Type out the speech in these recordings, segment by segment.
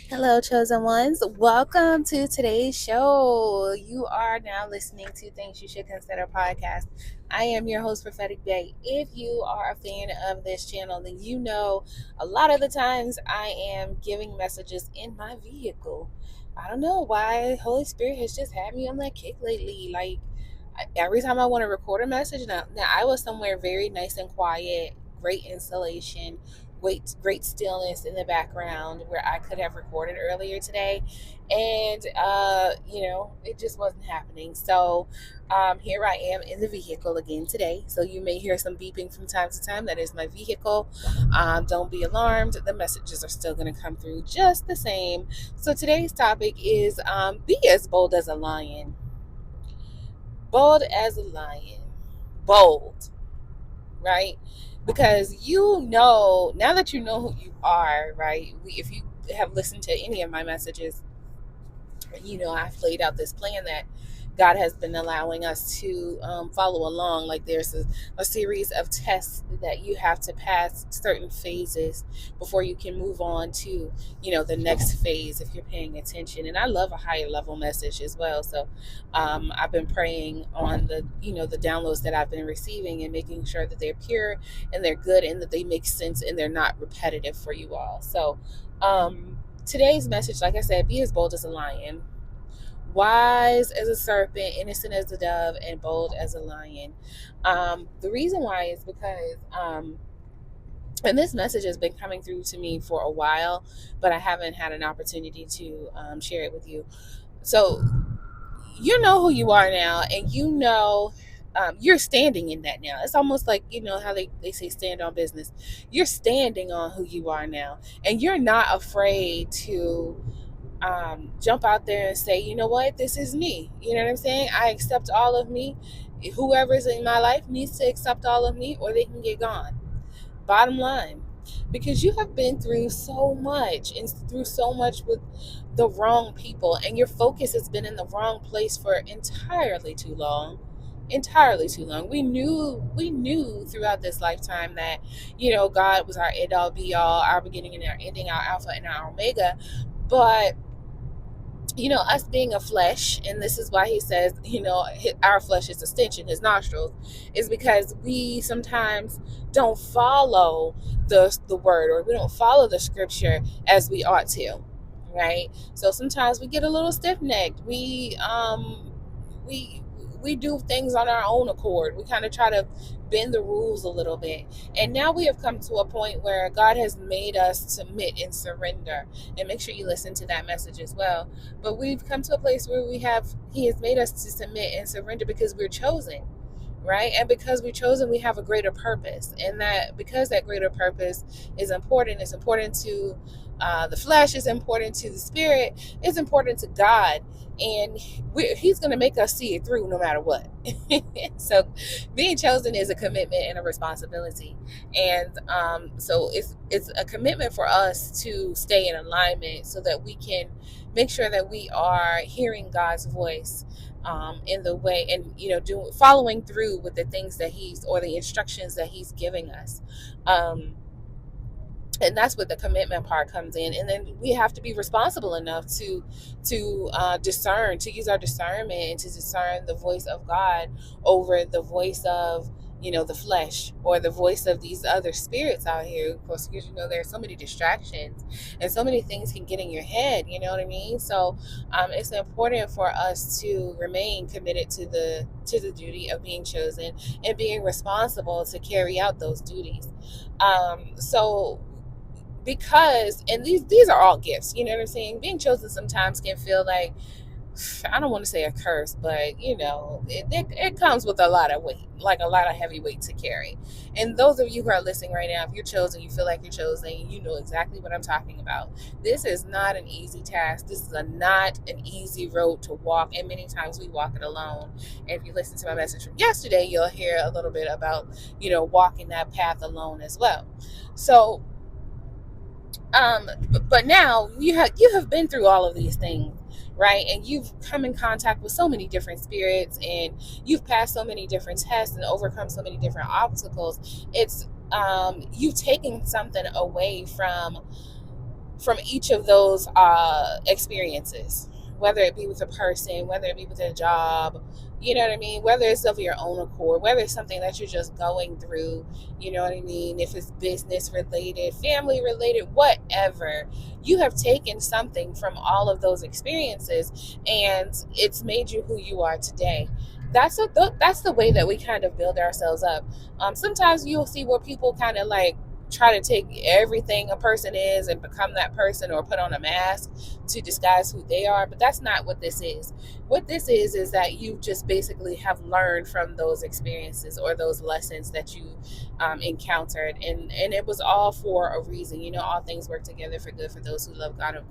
Hello, chosen ones. Welcome to today's show. You are now listening to Things You Should Consider podcast. I am your host, Prophetic. If you are a fan of this channel, then you know a lot of the times I am giving messages in my vehicle. I don't know why Holy Spirit has just had me on that kick lately. Like every time I want to record a message, now I was somewhere very nice and quiet, great installation, great stillness in the background where I could have recorded earlier today, and it just wasn't happening. So here I am in the vehicle again today. So you may hear some beeping from time to time. That is my vehicle. Don't be alarmed. The messages are still going to come through just the same. So today's topic is be as bold as a lion. Bold as a lion. Bold, right? Because now that you know who you are, right? If you have listened to any of my messages, I've laid out this plan that God has been allowing us to follow along. Like there's a series of tests that you have to pass certain phases before you can move on to, the next phase if you're paying attention. And I love a higher level message as well. So I've been praying on the downloads that I've been receiving and making sure that they're pure and they're good and that they make sense and they're not repetitive for you all. So today's message, like I said, be as bold as a lion, wise as a serpent, innocent as a dove, and bold as a lion. The reason why is because, and this message has been coming through to me for a while, but I haven't had an opportunity to share it with you. So, you know who you are now, and you're standing in that now. It's almost like, how they say stand on business. You're standing on who you are now, and you're not afraid to jump out there and say, you know what, this is me. You know what I'm saying? I accept all of me. Whoever's in my life needs to accept all of me, or they can get gone. Bottom line, because you have been through so much and through so much with the wrong people, and your focus has been in the wrong place for entirely too long. Entirely too long. We knew throughout this lifetime that, God was our end all be all, our beginning and our ending, our alpha and our omega. But us being a flesh, and this is why he says, our flesh is a stench in his nostrils, is because we sometimes don't follow the word, or we don't follow the scripture as we ought to, right? So sometimes we get a little stiff-necked. We do things on our own accord. We kind of try to bend the rules a little bit. And now we have come to a point where God has made us submit and surrender. And make sure you listen to that message as well. But we've come to a place where He has made us to submit and surrender because we're chosen, right? And because we're chosen, we have a greater purpose. And because that greater purpose is important, it's important to the flesh, is important to the spirit, it's important to God. And He's going to make us see it through no matter what. So being chosen is a commitment and a responsibility. And so it's a commitment for us to stay in alignment so that we can make sure that we are hearing God's voice in the way, and following through with the things that or the instructions that He's giving us. And that's what the commitment part comes in. And then we have to be responsible enough to discern, to use our discernment, and to discern the voice of God over the voice of the flesh, or the voice of these other spirits out here. Of course, because there's so many distractions and so many things can get in your head. You know what I mean? So it's important for us to remain committed to the duty of being chosen and being responsible to carry out those duties. So because, and these are all gifts, you know what I'm saying? Being chosen sometimes can feel like, I don't want to say a curse, but it comes with a lot of weight, like a lot of heavy weight to carry. And those of you who are listening right now, if you're chosen, you feel like you're chosen, you know exactly what I'm talking about. This is not an easy task. This is not an easy road to walk, and many times we walk it alone. And if you listen to my message from yesterday, you'll hear a little bit about walking that path alone as well. So but now you have been through all of these things, right? And you've come in contact with so many different spirits, and you've passed so many different tests and overcome so many different obstacles. It's you've taken something away from from each of those experiences, whether it be with a person, whether it be with a job, you know what I mean? Whether it's of your own accord, whether it's something that you're just going through, you know what I mean? If it's business related, family related, whatever, you have taken something from all of those experiences and it's made you who you are today. That's the way that we kind of build ourselves up. Sometimes you'll see where people kind of like try to take everything a person is and become that person or put on a mask to disguise who they are, but that's not what this is. What this is that you just basically have learned from those experiences or those lessons that you encountered, and it was all for a reason. You know, all things work together for good for those who love God and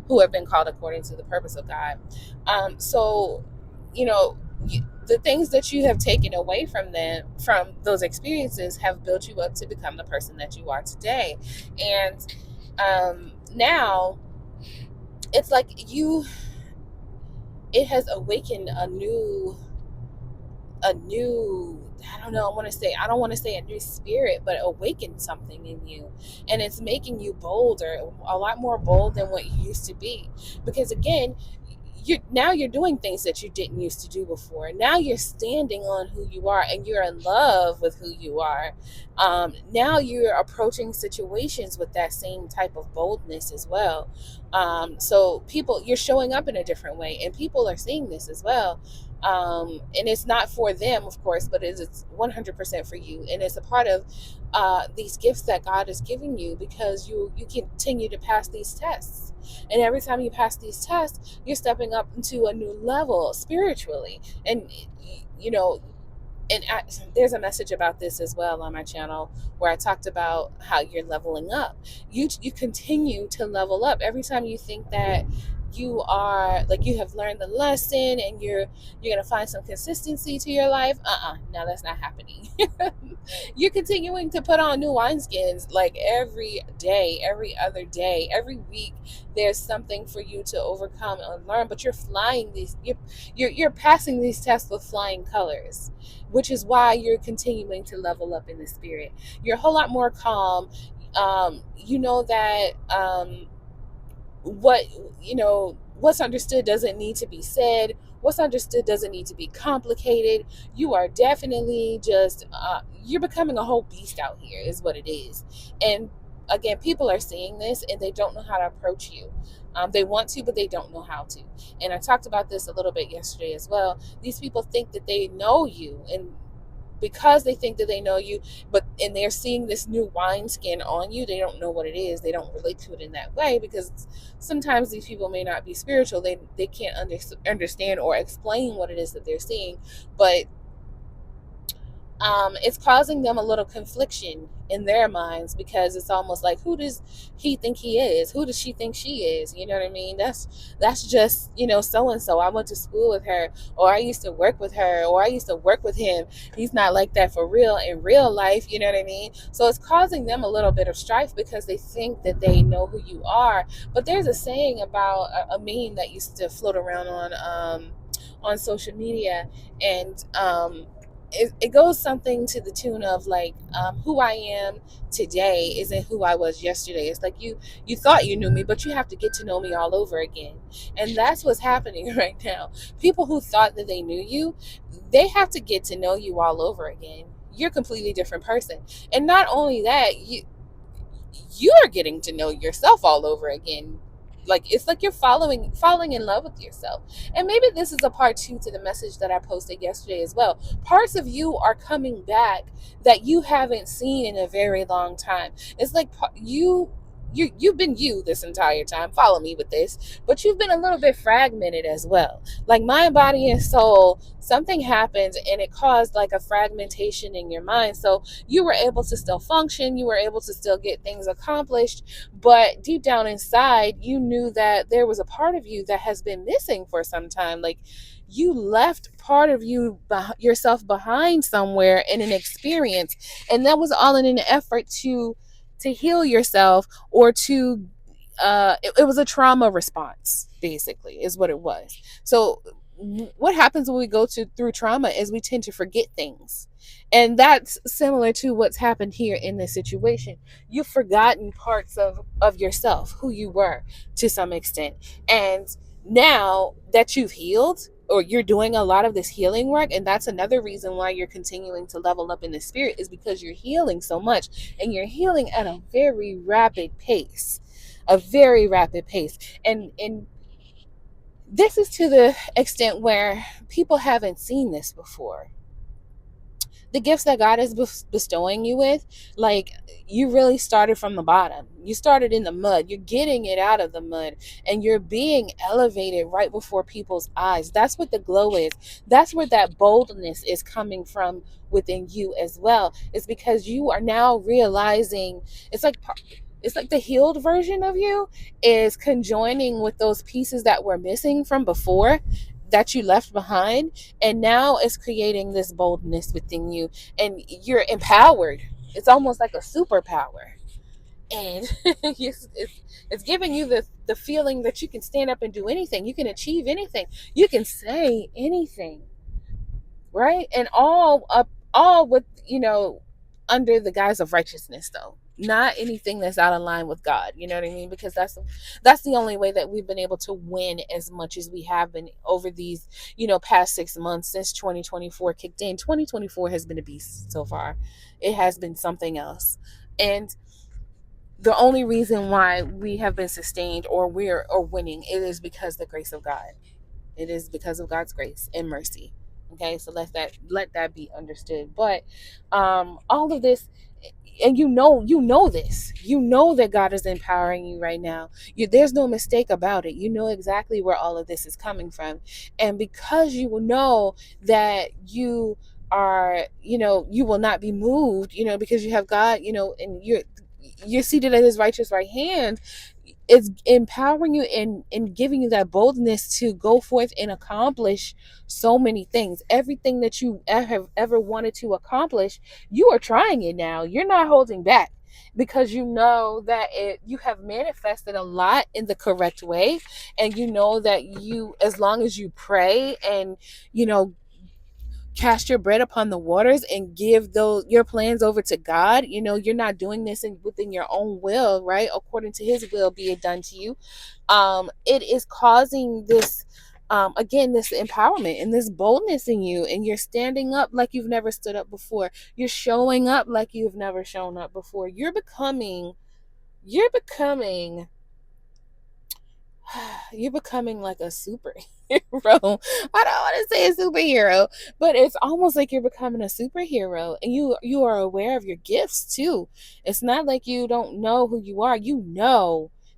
who have been called according to the purpose of God. So you know, the things that you have taken away from them, from those experiences, have built you up to become the person that you are today. And now it's like it has awakened a new I don't want to say a new spirit, but awaken something in you, and it's making you bolder, a lot more bold than what you used to be. Because again, you're doing things that you didn't used to do before. Now you're standing on who you are and you're in love with who you are. Now you're approaching situations with that same type of boldness as well. So people, you're showing up in a different way, and people are seeing this as well. And it's not for them, of course, but it's 100% for you, and it's a part of these gifts that God is giving you, because you continue to pass these tests, and every time you pass these tests, you're stepping up into a new level spiritually. And you know, and there's a message about this as well on my channel, where I talked about how you're leveling up. You continue to level up every time you think that you are like you have learned the lesson and you're gonna find some consistency to your life. No, that's not happening. You're continuing to put on new wineskins, like every day, every other day, every week. There's something for you to overcome and learn, but you're passing these tests with flying colors, which is why you're continuing to level up in the spirit. You're a whole lot more calm. You know that what what's understood doesn't need to be said. What's understood doesn't need to be complicated. You are definitely just you're becoming a whole beast out here, is what it is. And again, people are seeing this and they don't know how to approach you. They want to, but they don't know how to. And I talked about this a little bit yesterday as well. These people think that they know you, and because they think that they know you, and they're seeing this new wineskin on you, they don't know what it is. They don't relate to it in that way, because sometimes these people may not be spiritual. They can't understand or explain what it is that they're seeing, but it's causing them a little confliction in their minds, because it's almost like, who does he think he is? Who does she think she is? You know what I mean? That's just, so and so. I went to school with her, or I used to work with her, or I used to work with him. He's not like that for real in real life. You know what I mean? So it's causing them a little bit of strife, because they think that they know who you are. But there's a saying about a meme that used to float around on social media, and it goes something to the tune of like, who I am today isn't who I was yesterday. It's like you thought you knew me, but you have to get to know me all over again. And that's what's happening right now. People who thought that they knew you, they have to get to know you all over again. You're a completely different person. And not only that, you're getting to know yourself all over again. Like, it's like you're falling in love with yourself. And maybe this is a part two to the message that I posted yesterday as well. Parts of you are coming back that you haven't seen in a very long time. It's like you've been you this entire time. Follow me with this. But you've been a little bit fragmented as well. Like mind, body, and soul, something happened and it caused like a fragmentation in your mind. So you were able to still function, you were able to still get things accomplished, but deep down inside, you knew that there was a part of you that has been missing for some time. Like, you left part of yourself behind somewhere in an experience, and that was all in an effort to heal yourself, or it was a trauma response, basically, is what it was. So what happens when we go through trauma is we tend to forget things. And that's similar to what's happened here in this situation. You've forgotten parts of yourself, who you were to some extent. And now that you've healed, or you're doing a lot of this healing work, and that's another reason why you're continuing to level up in the spirit, is because you're healing so much, and you're healing at a very rapid pace. A very rapid pace. And this is to the extent where people haven't seen this before. The gifts that God is bestowing you with, like, you really started from the bottom. You started in the mud. You're getting it out of the mud, and you're being elevated right before people's eyes. That's what the glow is. That's where that boldness is coming from within you as well. It's because you are now realizing, it's like the healed version of you is conjoining with those pieces that were missing from before, that you left behind, and now it's creating this boldness within you, and you're empowered. It's almost like a superpower, and it's giving you the feeling that you can stand up and do anything, you can achieve anything, you can say anything, right? And all with, under the guise of righteousness, though, not anything that's out of line with God. You know what I mean? Because that's the only way that we've been able to win as much as we have been over these, past 6 months since 2024 kicked in. 2024 has been a beast so far. It has been something else. And the only reason why we have been sustained, or winning, it is because the grace of God. It is because of God's grace and mercy. Okay, so let that be understood. But all of this, and this. You know that God is empowering you right now. There's no mistake about it. You know exactly where all of this is coming from. And because you will know that you are, you will not be moved, because you have God, and you're seated at his righteous right hand. It's empowering you and giving you that boldness to go forth and accomplish so many things. Everything that you have ever wanted to accomplish, you are trying it now. You're not holding back, because you know that you have manifested a lot in the correct way, and you know that as long as you pray and, cast your bread upon the waters and give your plans over to God. You're not doing this within your own will, right? According to his will be it done to you. It is causing this, again, this empowerment and this boldness in you, and you're standing up like you've never stood up before. You're showing up like you've never shown up before. You're becoming like a superhero. I don't want to say a superhero, but it's almost like you're becoming a superhero, and you are aware of your gifts too. It's not like you don't know who you are.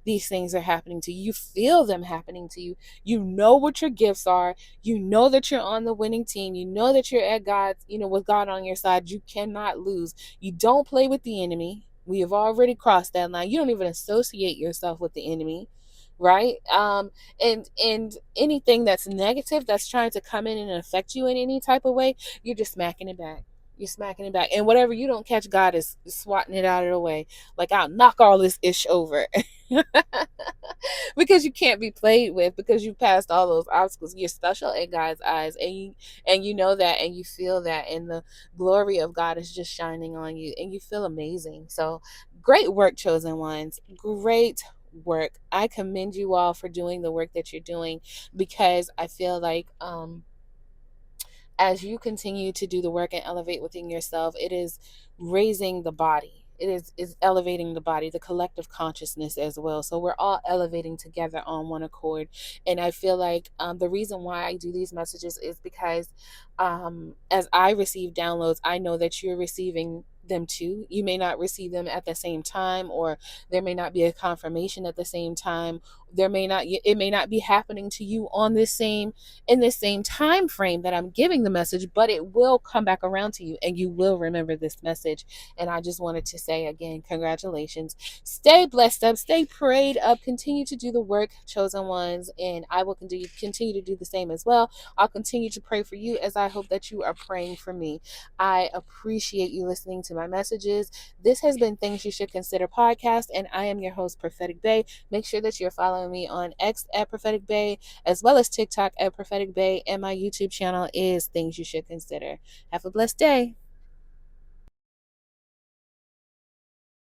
These things are happening to you. You feel them happening to you. You know what your gifts are. You know that you're on the winning team. You know that you're at God's, with God on your side. You cannot lose. You don't play with the enemy. We have already crossed that line. You don't even associate yourself with the enemy, right? And anything that's negative, that's trying to come in and affect you in any type of way, you're just smacking it back. You're smacking it back, and whatever you don't catch, God is swatting it out of the way. Like, I'll knock all this ish over. Because you can't be played with, because you passed all those obstacles. You're special in God's eyes, and you know that, and you feel that, and the glory of God is just shining on you, and you feel amazing. So great work, chosen ones. Great work. I commend you all for doing the work that you're doing, because I feel like as you continue to do the work and elevate within yourself, it is raising the body. It is elevating the body, the collective consciousness as well. So we're all elevating together on one accord. And I feel like the reason why I do these messages is because as I receive downloads, I know that you're receiving them too. You may not receive them at the same time, or there may not be a confirmation at the same time. It may not be happening to you in this same time frame that I'm giving the message, but it will come back around to you, and you will remember this message. And I just wanted to say again, congratulations. Stay blessed up, stay prayed up, continue to do the work, chosen ones, and I will continue to do the same as well. I'll continue to pray for you, as I hope that you are praying for me. I appreciate you listening to to my messages. This has been Things You Should Consider podcast, and I am your host, Prophetic Bay. Make sure that you're following me on X at Prophetic Bay, as well as TikTok at Prophetic Bay, and my YouTube channel is Things You Should Consider. Have a blessed day.